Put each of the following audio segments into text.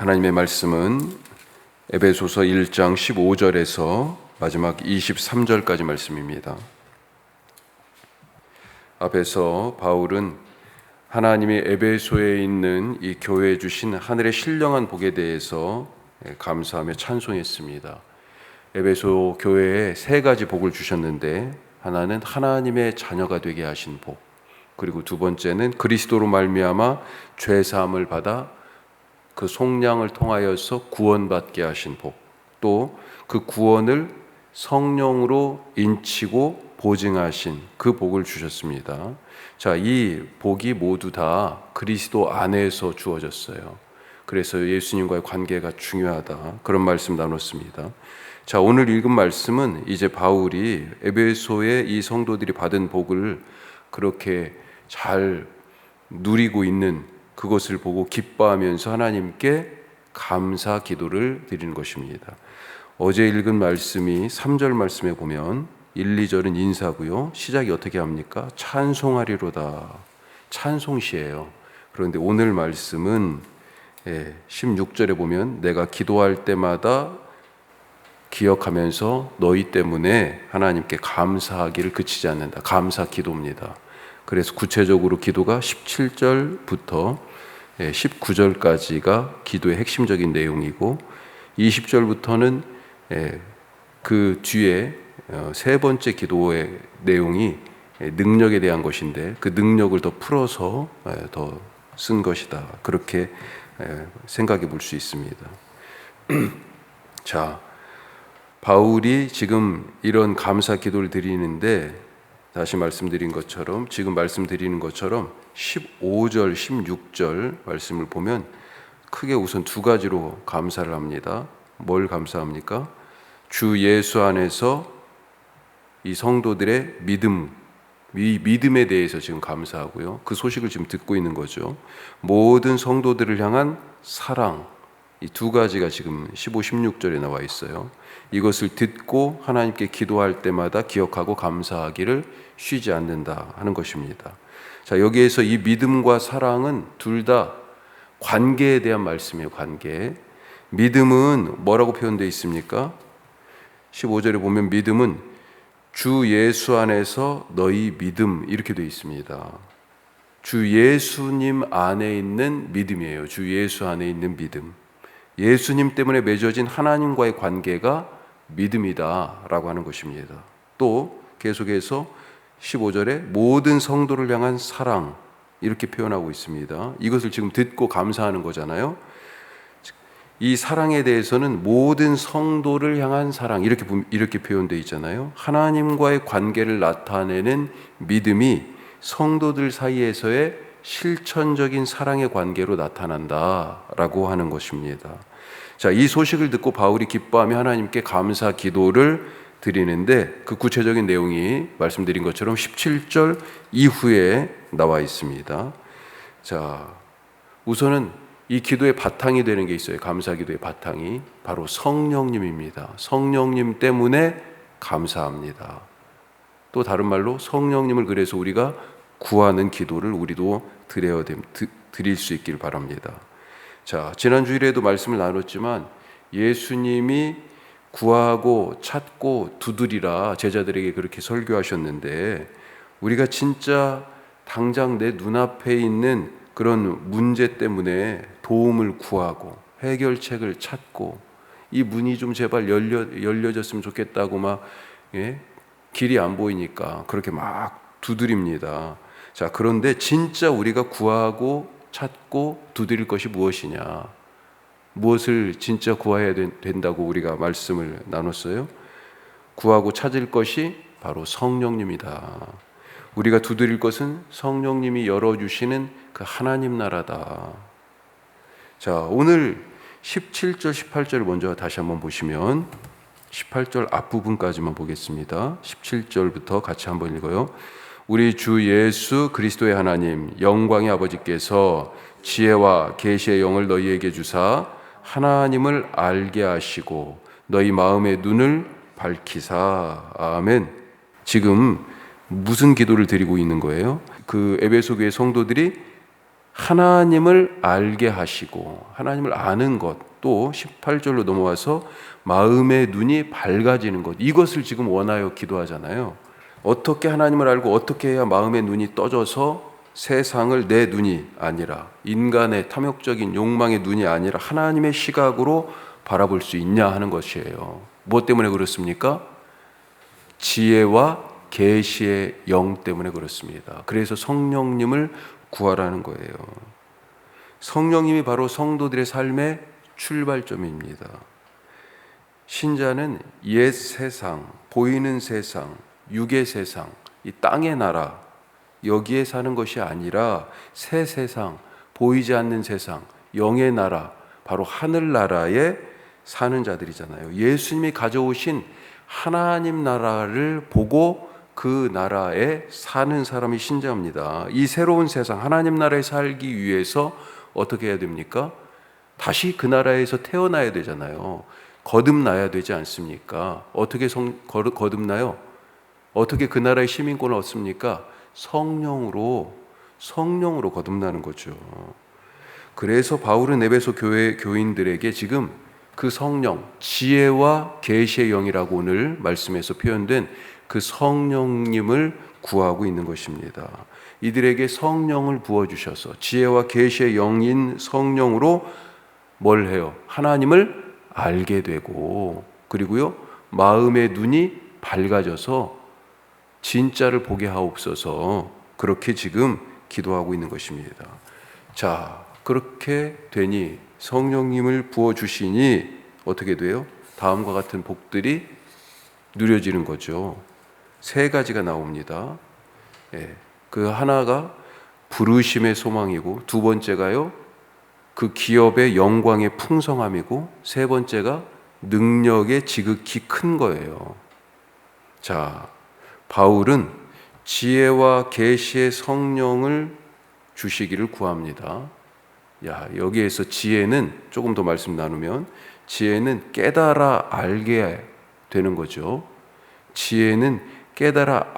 하나님의 말씀은 에베소서 1장 15절에서 마지막 23절까지 말씀입니다. 앞에서 바울은 하나님이 에베소에 있는 이 교회에 주신 하늘의 신령한 복에 대해서 감사하며 찬송했습니다. 에베소 교회에 세 가지 복을 주셨는데, 하나는 하나님의 자녀가 되게 하신 복, 그리고 두 번째는 그리스도로 말미암아 죄 사함을 받아 그 속량을 통하여서 구원받게 하신 복, 또 그 구원을 성령으로 인치고 보증하신 그 복을 주셨습니다. 자, 이 복이 모두 다 그리스도 안에서 주어졌어요. 그래서 예수님과의 관계가 중요하다, 그런 말씀 나눴습니다. 자, 오늘 읽은 말씀은 이제 바울이 에베소의 이 성도들이 받은 복을 그렇게 잘 누리고 있는 그것을 보고 기뻐하면서 하나님께 감사 기도를 드리는 것입니다. 어제 읽은 말씀이 3절 말씀에 보면 1, 2절은 인사고요. 시작이 어떻게 합니까? 찬송하리로다. 찬송시예요. 그런데 오늘 말씀은 16절에 보면 내가 기도할 때마다 기억하면서 너희 때문에 하나님께 감사하기를 그치지 않는다. 감사 기도입니다. 그래서 구체적으로 기도가 17절부터 19절까지가 기도의 핵심적인 내용이고, 20절부터는 그 뒤에 세 번째 기도의 내용이 능력에 대한 것인데, 그 능력을 더 풀어서 더 쓴 것이다, 그렇게 생각해 볼 수 있습니다. 자, 바울이 지금 이런 감사 기도를 드리는데, 다시 말씀드린 것처럼, 지금 말씀드리는 것처럼 15절, 16절 말씀을 보면 크게 우선 두 가지로 감사를 합니다. 뭘 감사합니까? 주 예수 안에서 이 성도들의 믿음에 대해서 지금 감사하고요. 그 소식을 지금 듣고 있는 거죠. 모든 성도들을 향한 사랑, 이 두 가지가 지금 15, 16절에 나와 있어요. 이것을 듣고 하나님께 기도할 때마다 기억하고 감사하기를 쉬지 않는다 하는 것입니다. 자, 여기에서 이 믿음과 사랑은 둘 다 관계에 대한 말씀이에요. 관계. 믿음은 뭐라고 표현되어 있습니까? 15절에 보면 믿음은 주 예수 안에서 너희 믿음, 이렇게 되어 있습니다. 주 예수님 안에 있는 믿음이에요. 주 예수 안에 있는 믿음. 예수님 때문에 맺어진 하나님과의 관계가 믿음이다 라고 하는 것입니다. 또 계속해서 15절에 모든 성도를 향한 사랑, 이렇게 표현하고 있습니다. 이것을 지금 듣고 감사하는 거잖아요. 이 사랑에 대해서는 모든 성도를 향한 사랑, 이렇게 표현되어 있잖아요. 하나님과의 관계를 나타내는 믿음이 성도들 사이에서의 실천적인 사랑의 관계로 나타난다라고 하는 것입니다. 자, 이 소식을 듣고 바울이 기뻐하며 하나님께 감사 기도를 드리는데, 그 구체적인 내용이 말씀드린 것처럼 17절 이후에 나와 있습니다. 자, 우선은 이 기도의 바탕이 되는 게 있어요. 감사 기도의 바탕이 바로 성령님입니다. 성령님 때문에 감사합니다. 또 다른 말로 성령님을 그래서 우리가 구하는 기도를 우리도 드릴 수 있길 바랍니다. 자, 지난 주일에도 말씀을 나눴지만 예수님이 구하고 찾고 두드리라 제자들에게 그렇게 설교하셨는데, 우리가 진짜 당장 내 눈앞에 있는 그런 문제 때문에 도움을 구하고 해결책을 찾고, 이 문이 좀 제발 열려졌으면 좋겠다고 막 길이 안 보이니까 그렇게 막 두드립니다. 자, 그런데 진짜 우리가 구하고 찾고 두드릴 것이 무엇이냐, 무엇을 진짜 구해야 된다고 우리가 말씀을 나눴어요? 구하고 찾을 것이 바로 성령님이다. 우리가 두드릴 것은 성령님이 열어주시는 그 하나님 나라다. 자, 오늘 17절, 18절을 먼저 다시 한번 보시면, 18절 앞부분까지만 보겠습니다. 17절부터 같이 한번 읽어요. 우리 주 예수 그리스도의 하나님 영광의 아버지께서 지혜와 계시의 영을 너희에게 주사 하나님을 알게 하시고 너희 마음의 눈을 밝히사. 아멘. 지금 무슨 기도를 드리고 있는 거예요? 그 에베소 교회 성도들이 하나님을 알게 하시고 하나님을 아는 것, 또 18절로 넘어와서 마음의 눈이 밝아지는 것, 이것을 지금 원하여 기도하잖아요. 어떻게 하나님을 알고 어떻게 해야 마음의 눈이 떠져서 세상을 내 눈이 아니라 인간의 탐욕적인 욕망의 눈이 아니라 하나님의 시각으로 바라볼 수 있냐 하는 것이에요. 무엇 때문에 그렇습니까? 지혜와 계시의 영 때문에 그렇습니다. 그래서 성령님을 구하라는 거예요. 성령님이 바로 성도들의 삶의 출발점입니다. 신자는 옛 세상, 보이는 세상, 육의 세상, 이 땅의 나라, 여기에 사는 것이 아니라 새 세상, 보이지 않는 세상, 영의 나라, 바로 하늘나라에 사는 자들이잖아요. 예수님이 가져오신 하나님 나라를 보고 그 나라에 사는 사람이 신자입니다. 이 새로운 세상, 하나님 나라에 살기 위해서 어떻게 해야 됩니까? 다시 그 나라에서 태어나야 되잖아요. 거듭나야 되지 않습니까? 어떻게 거듭나요? 어떻게 그 나라의 시민권을 얻습니까? 성령으로 거듭나는 거죠. 그래서 바울은 에베소 교회 교인들에게 지금 그 성령, 지혜와 계시의 영이라고 오늘 말씀에서 표현된 그 성령님을 구하고 있는 것입니다. 이들에게 성령을 부어주셔서 지혜와 계시의 영인 성령으로 뭘 해요? 하나님을 알게 되고, 그리고요 마음의 눈이 밝아져서 진짜를 보게 하옵소서, 그렇게 지금 기도하고 있는 것입니다. 자, 그렇게 되니 성령님을 부어주시니 어떻게 돼요? 다음과 같은 복들이 누려지는 거죠. 세 가지가 나옵니다. 그 하나가 부르심의 소망이고, 두 번째가요 그 기업의 영광의 풍성함이고, 세 번째가 능력의 지극히 큰 거예요. 자, 바울은 지혜와 계시의 성령을 주시기를 구합니다. 여기에서 지혜는 조금 더 말씀 나누면 지혜는 깨달아 알게 되는 거죠. 지혜는 깨달아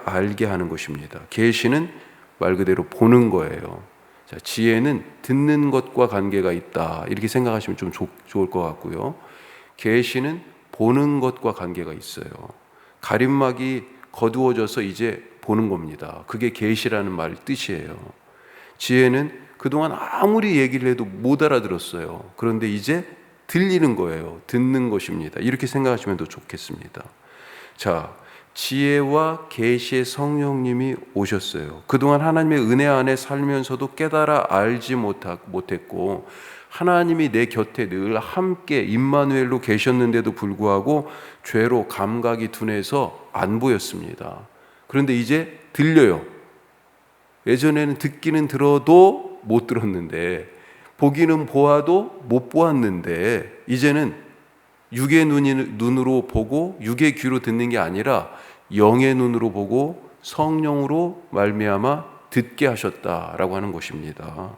알게 하는 것입니다. 계시는 말 그대로 보는 거예요. 자, 지혜는 듣는 것과 관계가 있다, 이렇게 생각하시면 좀 좋을 것 같고요. 계시는 보는 것과 관계가 있어요. 가림막이 거두어져서 이제 보는 겁니다. 그게 계시라는 말 뜻이에요. 지혜는 그동안 아무리 얘기를 해도 못 알아들었어요. 그런데 이제 들리는 거예요. 듣는 것입니다. 이렇게 생각하시면 더 좋겠습니다. 자, 지혜와 계시의 성령님이 오셨어요. 그동안 하나님의 은혜 안에 살면서도 깨달아 알지 못했고, 하나님이 내 곁에 늘 함께 임마누엘로 계셨는데도 불구하고 죄로 감각이 둔해서 안 보였습니다. 그런데 이제 들려요. 예전에는 듣기는 들어도 못 들었는데, 보기는 보아도 못 보았는데, 이제는 육의 눈으로 보고 육의 귀로 듣는 게 아니라 영의 눈으로 보고 성령으로 말미암아 듣게 하셨다라고 하는 것입니다.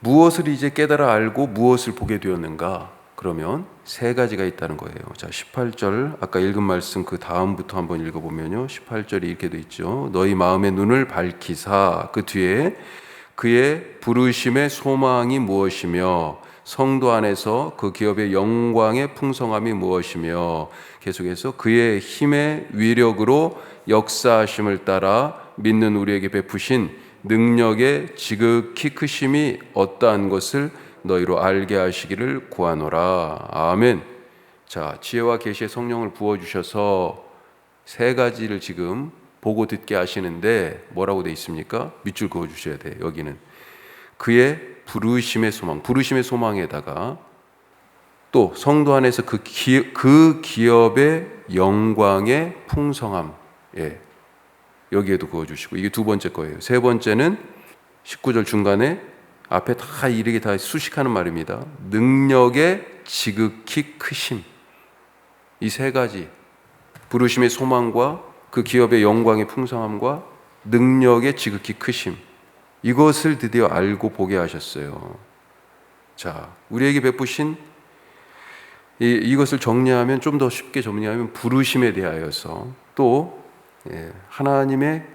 무엇을 이제 깨달아 알고 무엇을 보게 되었는가? 그러면 세 가지가 있다는 거예요. 자, 18절 아까 읽은 말씀 그 다음부터 한번 읽어보면요, 18절이 이렇게 돼 있죠. 너희 마음의 눈을 밝히사, 그 뒤에 그의 부르심의 소망이 무엇이며 성도 안에서 그 기업의 영광의 풍성함이 무엇이며, 계속해서 그의 힘의 위력으로 역사하심을 따라 믿는 우리에게 베푸신 능력의 지극히 크심이 어떠한 것을 너희로 알게 하시기를 구하노라. 아멘. 자, 지혜와 계시의 성령을 부어주셔서 세 가지를 지금 보고 듣게 하시는데 뭐라고 돼 있습니까? 밑줄 그어주셔야 돼요. 여기는 그의 부르심의 소망, 부르심의 소망에다가 또 성도 안에서 그 기업의 영광의 풍성함, 여기에도 그어주시고, 이게 두 번째 거예요. 세 번째는 19절 중간에 앞에 다 이르게 다 수식하는 말입니다. 능력의 지극히 크심. 이 세 가지, 부르심의 소망과 그 기업의 영광의 풍성함과 능력의 지극히 크심, 이것을 드디어 알고 보게 하셨어요. 자, 우리에게 베푸신 이것을 정리하면, 좀 더 쉽게 정리하면 부르심에 대하여서, 또 하나님의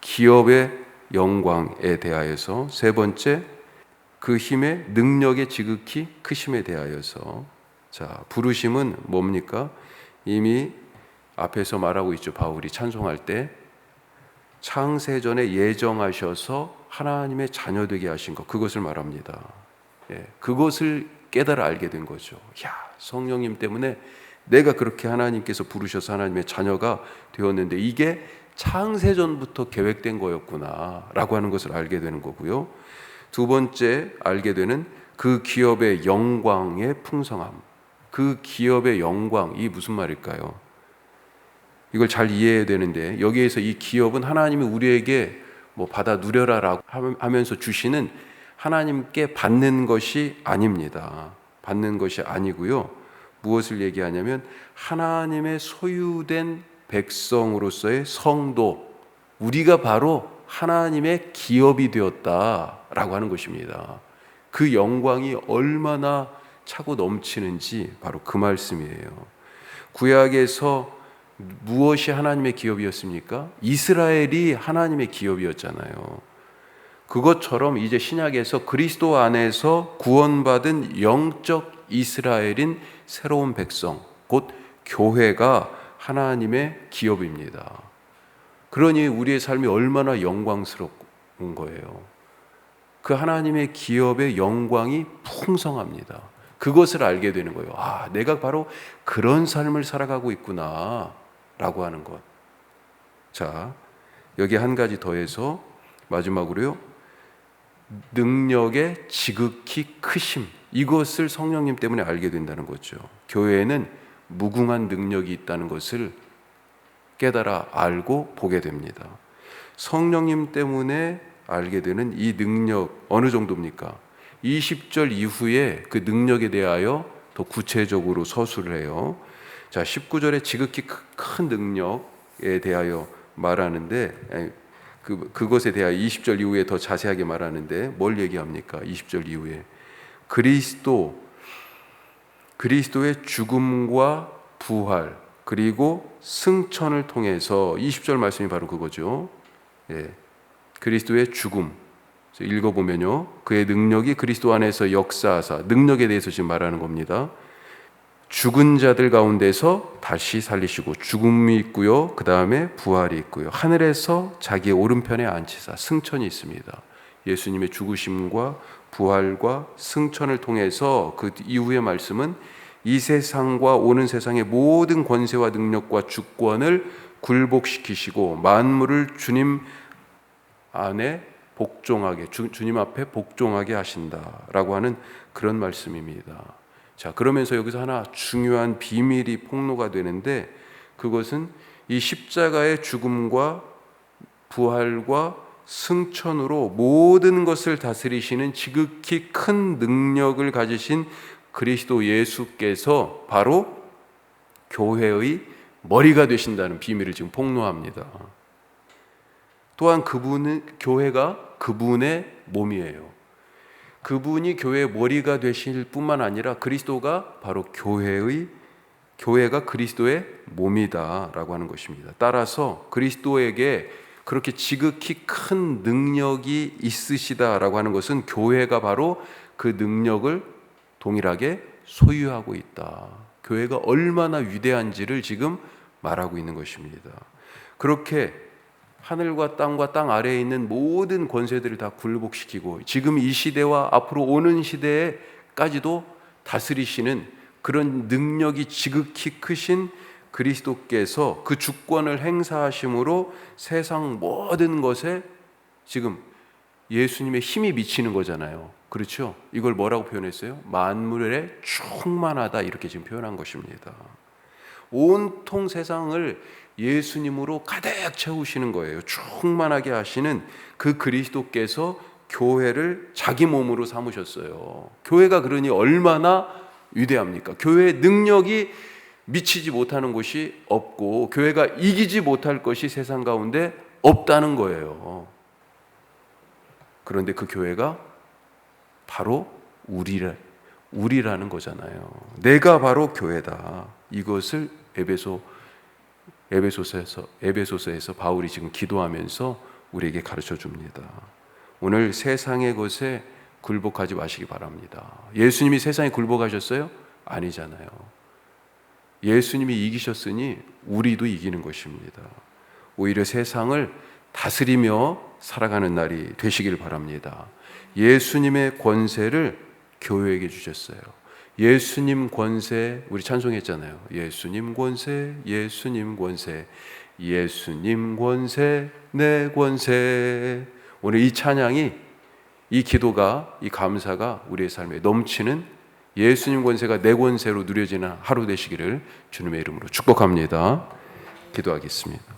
기업의 영광에 대하여서, 세 번째 그 힘의 능력의 지극히 크심에 대하여서. 자, 부르심은 뭡니까? 이미 앞에서 말하고 있죠. 바울이 찬송할 때 창세전에 예정하셔서 하나님의 자녀되게 하신 것, 그것을 말합니다. 그것을 깨달아 알게 된 거죠. 야, 성령님 때문에 내가 그렇게 하나님께서 부르셔서 하나님의 자녀가 되었는데 이게 창세전부터 계획된 거였구나 라고 하는 것을 알게 되는 거고요. 두 번째 알게 되는 그 기업의 영광의 풍성함. 그 기업의 영광, 이 무슨 말일까요? 이걸 잘 이해해야 되는데, 여기에서 이 기업은 하나님이 우리에게 받아 누려라라고 하면서 주시는, 하나님께 받는 것이 아닙니다. 받는 것이 아니고요. 무엇을 얘기하냐면 하나님의 소유된 백성으로서의 성도, 우리가 바로 하나님의 기업이 되었다라고 하는 것입니다. 그 영광이 얼마나 차고 넘치는지 바로 그 말씀이에요. 구약에서 무엇이 하나님의 기업이었습니까? 이스라엘이 하나님의 기업이었잖아요. 그것처럼 이제 신약에서 그리스도 안에서 구원받은 영적 이스라엘인 새로운 백성, 곧 교회가 하나님의 기업입니다. 그러니 우리의 삶이 얼마나 영광스러운 거예요. 그 하나님의 기업의 영광이 풍성합니다. 그것을 알게 되는 거예요. 아, 내가 바로 그런 삶을 살아가고 있구나 라고 하는 것. 자, 여기 한 가지 더해서 마지막으로요, 능력의 지극히 크심, 이것을 성령님 때문에 알게 된다는 거죠. 교회에는 무궁한 능력이 있다는 것을 깨달아 알고 보게 됩니다. 성령님 때문에 알게 되는 이 능력 어느 정도입니까? 20절 이후에 그 능력에 대하여 더 구체적으로 서술을 해요. 자, 19절에 지극히 큰 능력에 대하여 말하는데, 그것에 대하여 20절 이후에 더 자세하게 말하는데 뭘 얘기합니까? 20절 이후에 그리스도의 죽음과 부활 그리고 승천을 통해서, 20절 말씀이 바로 그거죠. 그리스도의 죽음, 읽어보면요, 그의 능력이 그리스도 안에서 역사하사, 능력에 대해서 지금 말하는 겁니다. 죽은 자들 가운데서 다시 살리시고, 죽음이 있고요, 그 다음에 부활이 있고요, 하늘에서 자기의 오른편에 앉히사, 승천이 있습니다. 예수님의 죽으심과 부활과 승천을 통해서 그 이후의 말씀은 이 세상과 오는 세상의 모든 권세와 능력과 주권을 굴복시키시고 만물을 주님 안에 복종하게, 주님 앞에 복종하게 하신다라고 하는 그런 말씀입니다. 자, 그러면서 여기서 하나 중요한 비밀이 폭로가 되는데, 그것은 이 십자가의 죽음과 부활과 승천으로 모든 것을 다스리시는 지극히 큰 능력을 가지신 그리스도 예수께서 바로 교회의 머리가 되신다는 비밀을 지금 폭로합니다. 또한 교회가 그분의 몸이에요. 그분이 교회의 머리가 되실 뿐만 아니라 그리스도가 바로 교회가 그리스도의 몸이다라고 하는 것입니다. 따라서 그리스도에게 그렇게 지극히 큰 능력이 있으시다라고 하는 것은 교회가 바로 그 능력을 동일하게 소유하고 있다. 교회가 얼마나 위대한지를 지금 말하고 있는 것입니다. 그렇게 하늘과 땅 아래에 있는 모든 권세들을 다 굴복시키고 지금 이 시대와 앞으로 오는 시대에까지도 다스리시는 그런 능력이 지극히 크신 그리스도께서 그 주권을 행사하심으로 세상 모든 것에 지금 예수님의 힘이 미치는 거잖아요. 그렇죠? 이걸 뭐라고 표현했어요? 만물에 충만하다, 이렇게 지금 표현한 것입니다. 온통 세상을 예수님으로 가득 채우시는 거예요. 충만하게 하시는 그 그리스도께서 교회를 자기 몸으로 삼으셨어요. 교회가 그러니 얼마나 위대합니까? 교회의 능력이 미치지 못하는 곳이 없고 교회가 이기지 못할 것이 세상 가운데 없다는 거예요. 그런데 그 교회가 바로 우리라는 거잖아요. 내가 바로 교회다. 이것을 에베소서에서 바울이 지금 기도하면서 우리에게 가르쳐 줍니다. 오늘 세상의 것에 굴복하지 마시기 바랍니다. 예수님이 세상에 굴복하셨어요? 아니잖아요. 예수님이 이기셨으니 우리도 이기는 것입니다. 오히려 세상을 다스리며 살아가는 날이 되시길 바랍니다. 예수님의 권세를 교회에게 주셨어요. 예수님 권세, 우리 찬송했잖아요. 예수님 권세, 예수님 권세, 예수님 권세, 내 권세. 오늘 이 찬양이, 이 기도가, 이 감사가 우리의 삶에 넘치는 예수님 권세가 내 권세로 누려지는 하루 되시기를 주님의 이름으로 축복합니다. 기도하겠습니다.